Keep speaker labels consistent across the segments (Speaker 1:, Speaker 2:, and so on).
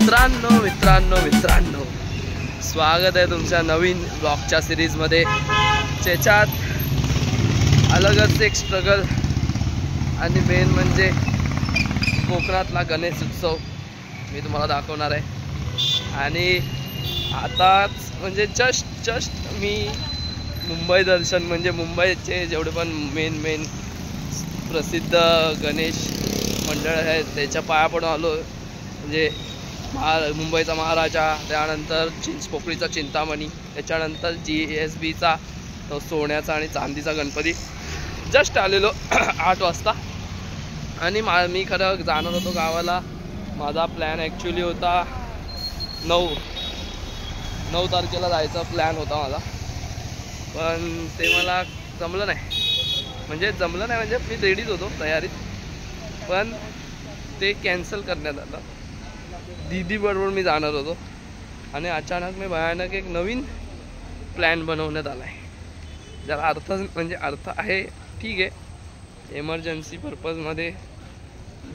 Speaker 1: मित्रांनो स्वागत आहे तुमच्या नवीन ब्लॉगच्या सिरीजमध्ये, ज्याच्यात अलगच एक स्ट्रगल आणि मेन म्हणजे कोकणातला गणेश उत्सव मी तुम्हाला दाखवणार आहे। आणि आताच म्हणजे जस्ट मी मुंबई दर्शन म्हणजे मुंबईचे जेवढे पण मेन प्रसिद्ध गणेश मंडळ आहेत त्याच्या पाया पडून आलो। म्हणजे मुंबईचा महाराजा, त्यानंतर चिंचपोकळीचा चिंतामणी, त्याच्यानंतर GSBचा तो सोन्याचा आणि चांदीचा गणपती जस्ट आलेलो 8 वाजता। आणि मी खरं जाणार होतो गावाला। माझा प्लॅन ॲक्च्युली होता 9 तारखेला जायचा प्लॅन होता माझा, पण ते मला जमलं नाही म्हणजे मी रेडीच होतो तयारीत, पण ते कॅन्सल करण्यात आलं। दीदी बरोबर मी जाणार होतो आणि अचानक मी भयानक एक नवीन प्लॅन बनवण्यात आला आहे। ज्याला अर्थ आहे, ठीक आहे, एमर्जन्सी पर्पजमध्ये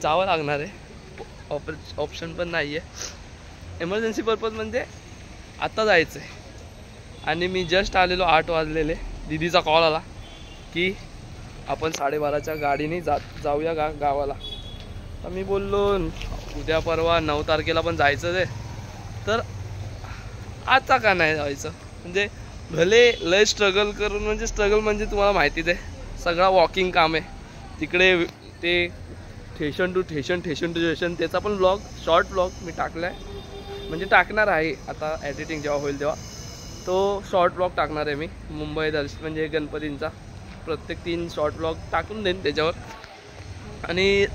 Speaker 1: जावं लागणार आहे, ऑप्शन पण नाही आहे। एमर्जन्सी पर्पज म्हणजे आता जायचं आहे आणि मी जस्ट आलेलो 8 वाजलेले। दीदीचा कॉल आला की आपण 12:30च्या गाडीने जाऊया गावाला। तर मी बोललो उद्या परवा 9 तारखेला पण जायचं आहे, तर आता का नाही जायचं। म्हणजे भले लय स्ट्रगल करून, म्हणजे स्ट्रगल म्हणजे तुम्हाला माहितीच आहे, सगळा वॉकिंग काम आहे तिकडे। ते स्टेशन टू स्टेशन त्याचा पण ब्लॉग, शॉर्ट ब्लॉग मी टाकला आहे, म्हणजे टाकणार आहे आता एडिटिंग जेव्हा होईल तेव्हा तो शॉर्ट ब्लॉग टाकणार आहे मी। मुंबई दर्शन म्हणजे गणपतींचा प्रत्येक 3 शॉर्ट ब्लॉग टाकून देईन त्याच्यावर। आणि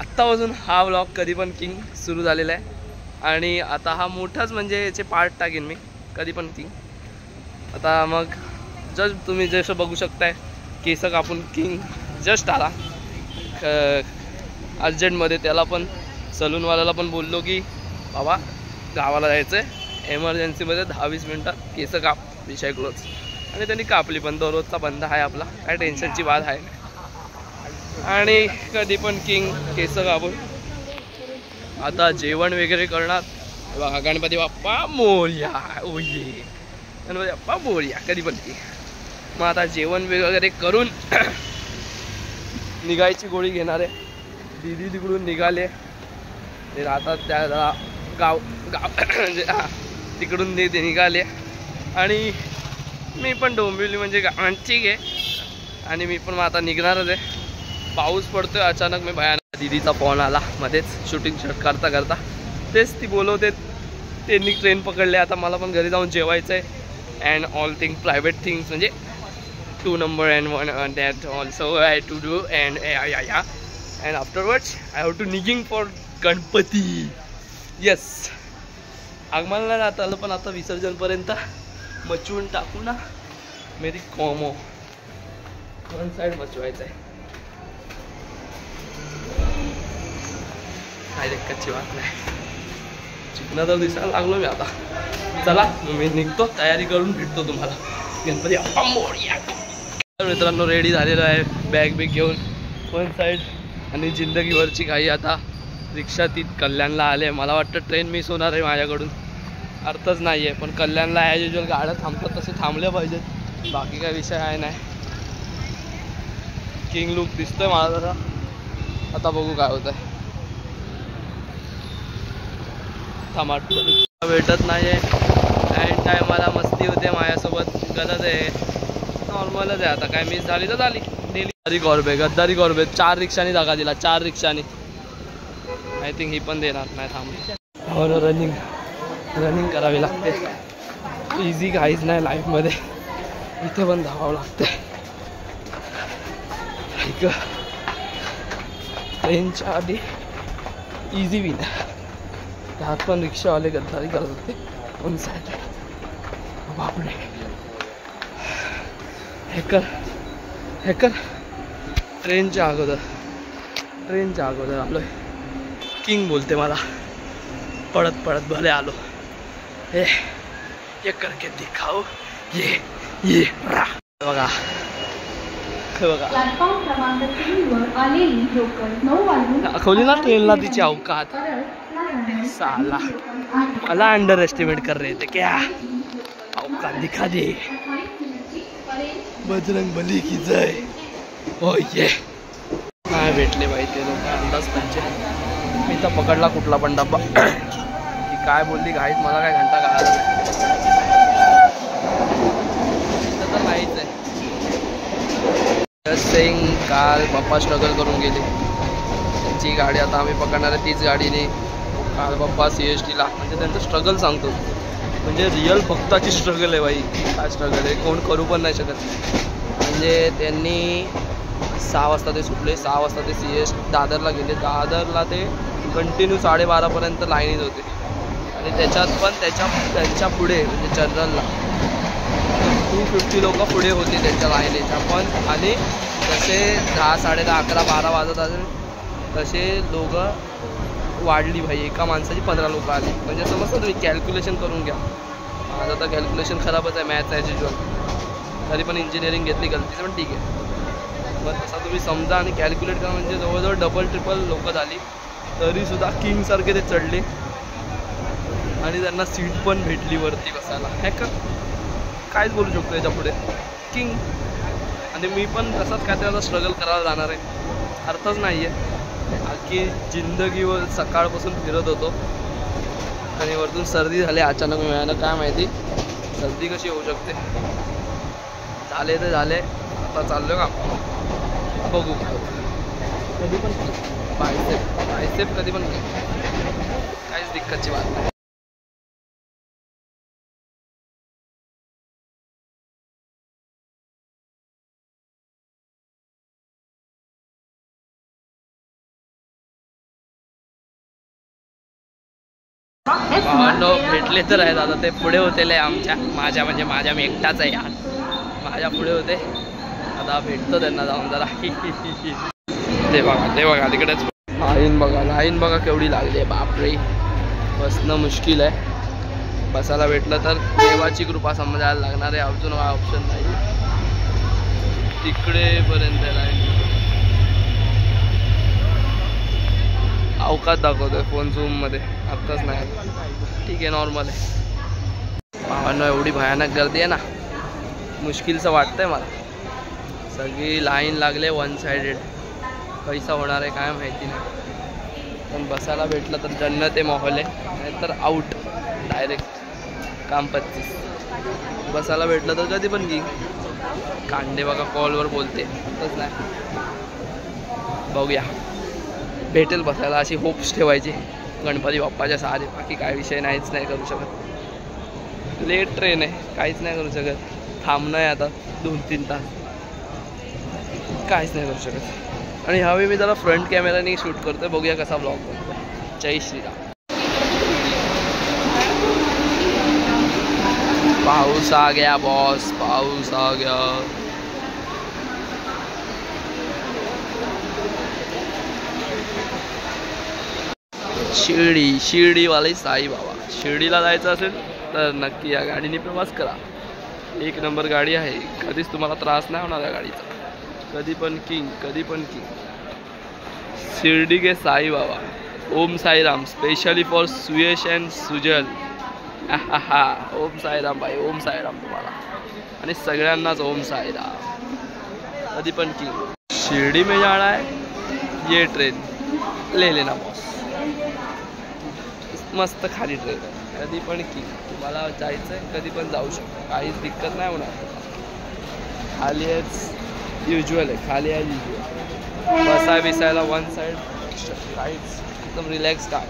Speaker 1: आत्तापासून हा व्लॉग कधी पण किंग सुरू झालेला आहे आणि आता हा मोठाच म्हणजे याचे पार्ट टाकेन मी, कधी पण किंग। आता मग जस्ट तुम्ही जसं बघू शकताय केस कापून किंग जस्ट आला अर्जंटमध्ये। त्याला पण सलूनवाल्याला पण बोललो की बाबा गावाला जायचं आहे, एमर्जन्सीमध्ये 10-20 मिनटात केस काप, विषय क्लोज। आणि त्यांनी कापली पण, दररोजचा बंद आहे आपला, काय टेन्शनची बात आहे। आणि कधी पण किंग केस कापून आता जेवण वगैरे करणार। बघा गणपती बाप्पा मोरया, ओये गणपती बाप्पा मोरया, कधी पण किंग। मग आता जेवण वगैरे करून निघायची गोळी घेणार आहे। दीदी तिकडून निघाले, ते राहतात त्या गाव म्हणजे तिकडून ते निघाले आणि मी पण डोंबिवली म्हणजे ठीक आहे। आणि मी पण मग आता निघणारच आहे। पाऊस पडतोय अचानक, मी भयानक। दीदीचा फोन आला मध्येच शूटिंग करता तेच ती बोलवते, त्यांनी ट्रेन पकडले। आता मला पण घरी जाऊन जेवायचं आहे and all thing private things, म्हणजे 2 number and 1 that also I have to do and and afterwards I have to nigging for Ganpati. Yes, आगमनाला जात आलं पण आता विसर्जनपर्यंत मचवून टाकू ना मेरी कॉमो। फ्रंट साईड मचवायचं आहे, काय कच्ची बात नाही। चिकना तर दिसायला लागलो मी आता। चला मी निघतो, तयारी करून भेटतो तुम्हाला गणपती बाप्पा मोरया। मित्रांनो रेडी झालेलो आहे, बॅग घेऊन वन साईड आणि जिंदगीवरची घाई। आता रिक्षा ती कल्याणला आले। मला वाटतं ट्रेन मिस होणार आहे माझ्याकडून, अर्थच नाही आहे, पण कल्याणला ॲज युजल गाड्या थांबतात तसे थांबल्या पाहिजेत, बाकी काय विषय आहे नाही। किंग लुक दिसतोय मला जरा, आता बघू काय होत आहे। भेटत नाही आहे, ॲट टायमाला मस्ती होते माझ्यासोबत, गरज आहे, नॉर्मलच आहे। आता काय मिस झाली तर झाली, डेली गद्दारी गॉर्बे 4 रिक्षानी जागा दिला, 4 रिक्षानी। आय थिंक ही पण देणार नाही, थांबली। और रनिंग करावी लागते, इझी काहीच नाही लाईफमध्ये, इथे पण धावावं लागते। ट्रेनच्या आधी इझी विन, त्यात पण रिक्षावाले गद्दारी करत होते वन साईड। बापरे, हॅकर ट्रेनच्या अगोदर आलोय। किंग बोलते मला, पळत भले आलो। हे करके दिखाओ, ये बघा दाखवली ना ट्रेनला तिची अवकात। साला मला अंडर एस्टिमेट कर रहे थे क्या? औकात दिखा दे. बजरंग बली की जय. हो ये काय भेटले बाई ते लोक अंदाज पंचे. मी तर पकडला कुठला पण डब्बा. ती काय बोलली घाईत मला काय घंटा कळाला नाही. तर नाहीच आहे. जस्ट सेइंग काल पप्पा स्ट्रगल करून गेले. त्यांची गाडी आता आम्ही पकडणार आहे तीच गाडीने. काल पप्पा CSTला म्हणजे त्यांचं स्ट्रगल सांगतो. म्हणजे रिअल भक्ताची स्ट्रगल आहे बाई. काय स्ट्रगल आहे कोण करू पण नाही शकत. म्हणजे त्यांनी 6 वाजता ते सुटले. 6 वाजता ते दादरला गेले. दादरला ते कंटिन्यू 12:30पर्यंत लाईनीत होते. आणि त्याच्यात पण त्यांच्या पुढे म्हणजे जनरलला 250 लोक पुढे होती त्यांच्या लाईनीच्या पण. आणि जसे 10, 10:30, 11, 12 वाजत असेल तसे लोक वाढली भाई. एका माणसाची 15 लोक आली. म्हणजे समजतं तुम्ही कॅल्क्युलेशन करून घ्या. माझं तर कॅल्क्युलेशन खराबच आहे मॅथ्स ॲज युजल. तरी पण इंजिनिअरिंग घेतली गलतीचं पण ठीक आहे. मग तसा तुम्ही समजा आणि कॅल्क्युलेट करा. म्हणजे जवळजवळ डबल ट्रिपल लोक झाली. तरीसुद्धा किंगसारखे ते चढले. आणि त्यांना सीट पण भेटली वरती बसायला. हे का कायच बोलू शकतो याच्या पुढे. किंग. आणि मी पण तसाच काय त्याचा स्ट्रगल करायला जाणार आहे. अर्थच नाही आहे. अख्खी जिंदगीवर सकाळपासून फिरत होतो आणि वरतून सर्दी झाली अचानक मिळालं. काय माहिती सर्दी कशी होऊ शकते. झाले तर झाले. आता चाललो का बघू. कधी पण बायसेप कधी पण काहीच दिक्कतची बात नाही. भावांनो भेटले तर आहेत. आता ते पुढे होतेले आमच्या माझ्या मी एकटाच आहे यार. माझ्या पुढे होते. आता भेटतो त्यांना जाऊन जरा. ते बघा तिकडेच लाईन बघा केवढी लागली आहे. बापरे बसणं मुश्किल आहे. बसायला भेटलं तर देवाची कृपा समजायला लागणार आहे. अजून काय ऑप्शन नाही. तिकडेपर्यंत लाईन. अवकात दाखवतोय फोन झूममध्ये. आत्ताच नाही ठीक आहे नॉर्मल आहे. भावांनो एवढी भयानक गर्दी आहे ना मुश्किलचं वाटतंय मला. सगळी लाईन लागले वन साइडेड. पैसा होणार आहे काय माहिती नाही. पण बसायला भेटलं तर जन्नत आहे माहोल आहे. नाहीतर आउट डायरेक्ट काम 25. बसायला भेटलं तर कधी पण की कांडे बघा कॉलवर बोलते. तसं नाही बघूया भेटेल बसायला अशी होप्स ठेवायची गणपती बाप्पाच्या सहारे. बाकी काय विषय नाहीच नाही करू शकत. लेट ट्रेन आहे काहीच नाही करू शकत. थांबणं आहे आता 2-3 तास. काहीच नाही करू शकत. आणि ह्यावेळी मी जरा फ्रंट कॅमेराने शूट करतोय. बघूया कसा ब्लॉग बनतो. जय श्रीराम. पाऊस आ गया बॉस. पाऊस आ गया. शिर्डीवाले साईबाबा. शिर्डीला जायचं असेल तर नक्की या गाडीने प्रवास करा. 1 नंबर गाडी आहे. कधीच तुम्हाला त्रास नाही होणार या गाडीचा. कधी पण किंग. शिर्डी के Saibaba. Om Sairam specially for Suyash and Sujal. Om Sairam भाई. ओम साईराम तुम्हाला आणि सगळ्यांनाच ओम साईराम. कधी पण किंग. शिर्डी में जाना है ये ट्रेन ले लेना बॉस. मस्त खाली ट्रेन आहे. कधी पण की तुम्हाला जायचं आहे कधी पण जाऊ शकतो. काहीच दिक्कत नाही होणार. खाली आहेच युज्युअल आहे. खाली आहे युज्युअल. बसायला वन साईड काहीच एकदम रिलॅक्स काय.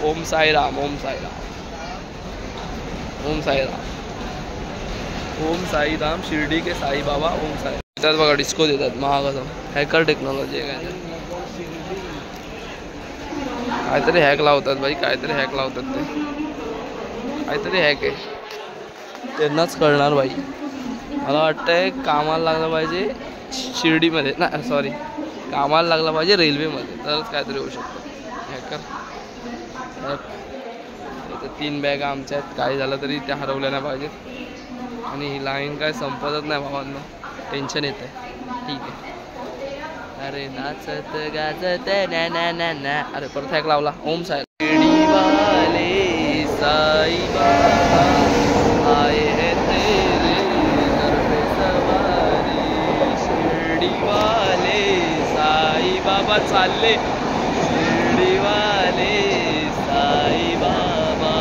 Speaker 1: ओम साईराम. ओम साईराम. शिर्डी के साईबाबा. ओम साई. त्यात बघा डिस्को देतात महागाचा. हॅकर टेक्नॉलॉजी आहे काय. काहीतरी हॅक लावतात बाई. काहीतरी हॅक लावतात ते. काहीतरी हॅक आहे. त्यांनाच कळणार बाई. मला वाटतंय कामाला लागलं पाहिजे शिर्डीमध्ये ना सॉरी कामाला लागलं पाहिजे रेल्वेमध्ये तरच काहीतरी होऊ शकतं. हॅकर. 3 बॅगा आमच्या आहेत. काही झालं तरी त्या हरवल्या नाही पाहिजेत. आणि ही लाईन काय संपतच नाही भावांना. टेन्शन येतं आहे. ठीक आहे अरे नाचत गाजत ना ना ना ना. अरे परत एक लावला ओम साई. शिर्डीवाले साई बाबा आए हैं तेरे दर पे सवारी. शिर्डीवाले साई बाबा चालले. शिर्डीवाले साई बाबा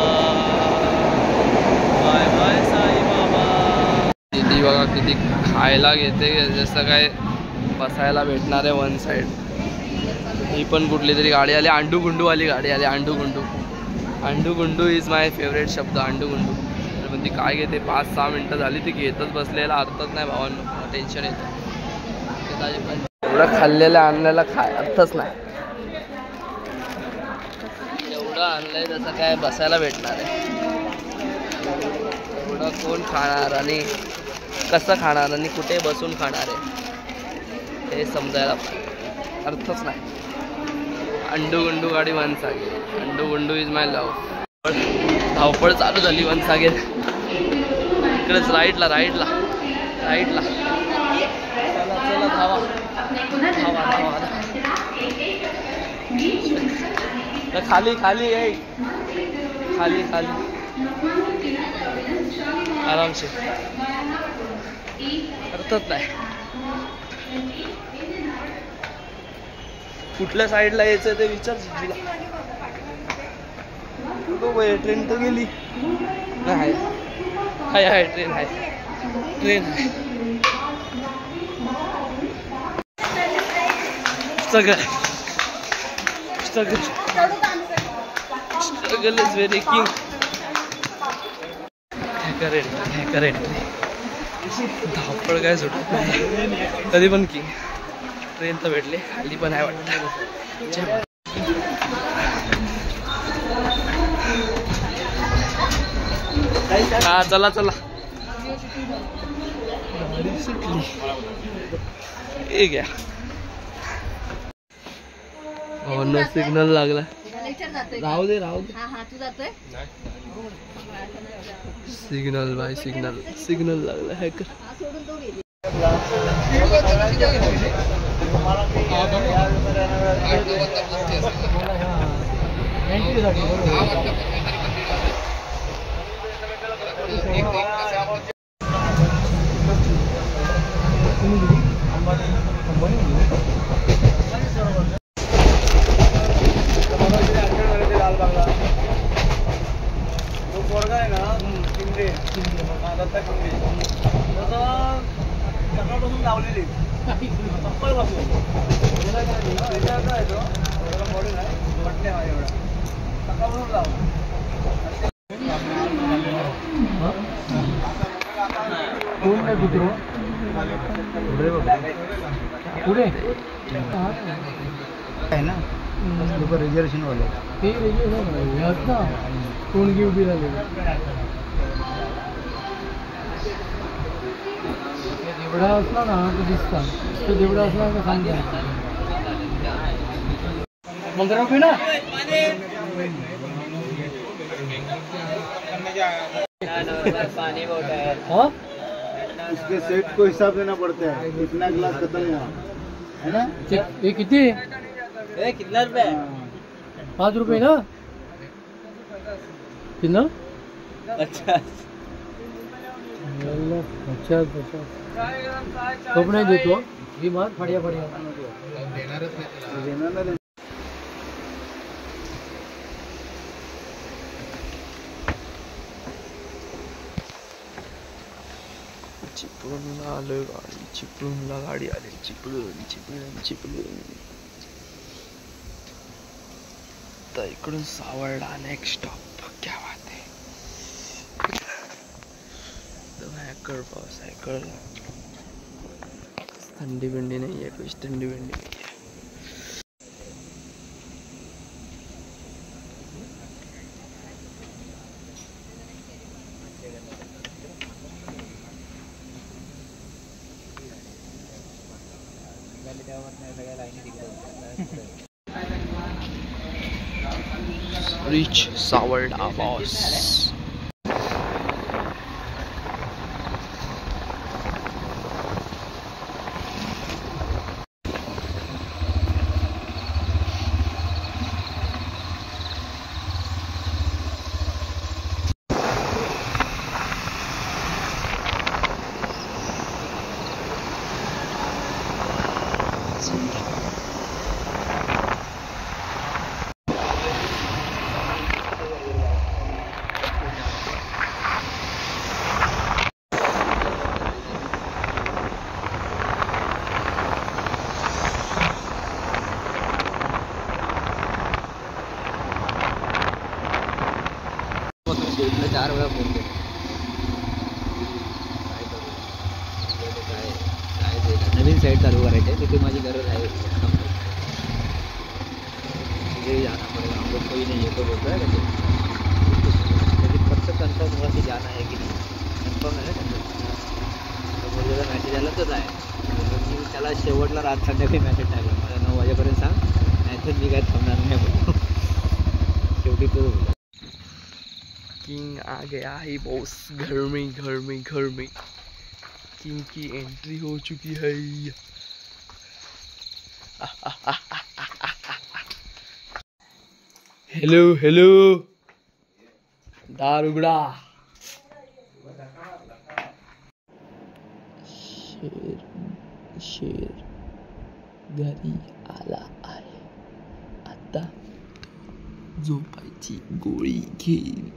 Speaker 1: बाय बाय साई बाबा. किती बघा किती खायला घेते. जसं काय बसायला भेटणार आहे वन साईड. ही पण कुठली तरी गाडी आली. अंडू गुंडूवाली गाडी आली. अंडू गुंडू. अंडू गुंडू इज माय फेवरेट शब्द. अंडू गुंडू. पण ती काय घेते 5-6 मिनटं झाली ती घेतच बसलेला अर्थच नाही भावांनो. टेन्शन येतं. एवढं खाल्लेलं आणलेलं अर्थच नाही. एवढं आणलंय तसं काय बसायला भेटणार आहे. एवढं कोण खाणार आणि कसं खाणार आणि कुठे बसून खाणार आहे हे समजायला पाहिजे. अर्थच नाही. अंडू गुंडू गाडी वनसागे. अंडू गुंडू इज माय लव. धावपळ चालू झाली वनसागे. इकडेच राईटला राईटला राईटला. चला चला धावा धावा धावा. खाली खाली आहे. खाली खाली आरामसे. अर्थच नाही. कुठल्या साईडला यायचं ते विचार तुला. ट्रेन तर गेली नाही. आहे ट्रेन आहे. ट्रेन आहे. Struggle struggle struggle is very king. Correct. धावपळ काय सुटत नाही कधी पण किंग. ट्रेन तर भेटली. खाली पण आहे वाटतं. हा चला चला. गाडी सुटली. हे घ्या. हो सिग्नल लागला. राहू दे राहू दे. Signal by signal. सिग्नल लागला. हॅकर
Speaker 2: सकाळपासून लावलेली सकाळपासून लावलं. पुढे आहे ना लोक रिझर्वेशन वाले ते रिझर्वेशन ना कोणगी उभी राहिली. देवडा असला ना तो दिसता. तो देवडा असला का सांगता. मंगरा रुपये ना. हाँ इसके सेट को हिसाब देना पड़ता है. कितना गिलास खत्म हुआ है ना. ये कितने. कितना रुपए. 5 रुपये ना. कितना. अच्छा 50 तो नाही देतो. ही मार फड्या फड्या देणारच नाही.
Speaker 1: चिपळूणला आलोय. गाडी चिपळूणला गाडी आली. चिपळूण तर इकडून सावर्डा नेक्स्ट स्टॉप. क्या बात है. हॅकर पाऊस हॅकर. थंडी बिंडी नाही आहे. कुछ थंडी बिंडी नाही आहे. Reach Sawarda boss.
Speaker 3: 4 वेळा फोन केला. नवीन साईट चालू करायची आहे, तिथे माझी गरज आहे. तिथे जाना पडेगा, हम लोग कोई नहीं है तो बोलतो आहे का ते फक्त कन्फर्म हुआ की जाना है की नाही, कन्फर्म आहे ना त्यांचं. बोललेला मॅसेज आला तर आहे. मी त्याला शेवटला रात संध्याकाळी मॅसेज टाकला, मला 9 वाजेपर्यंत सांग, नाहीतर मी काय थांबणार नाही बोलतो. शेवटी तो बोलला.
Speaker 1: किंग आ गया है बॉस, घर में किंग की एंट्री हो चुकी है. हेलो दार उघडा. शेर घरी आला आहे, आता झोपायची गोळी घेईल.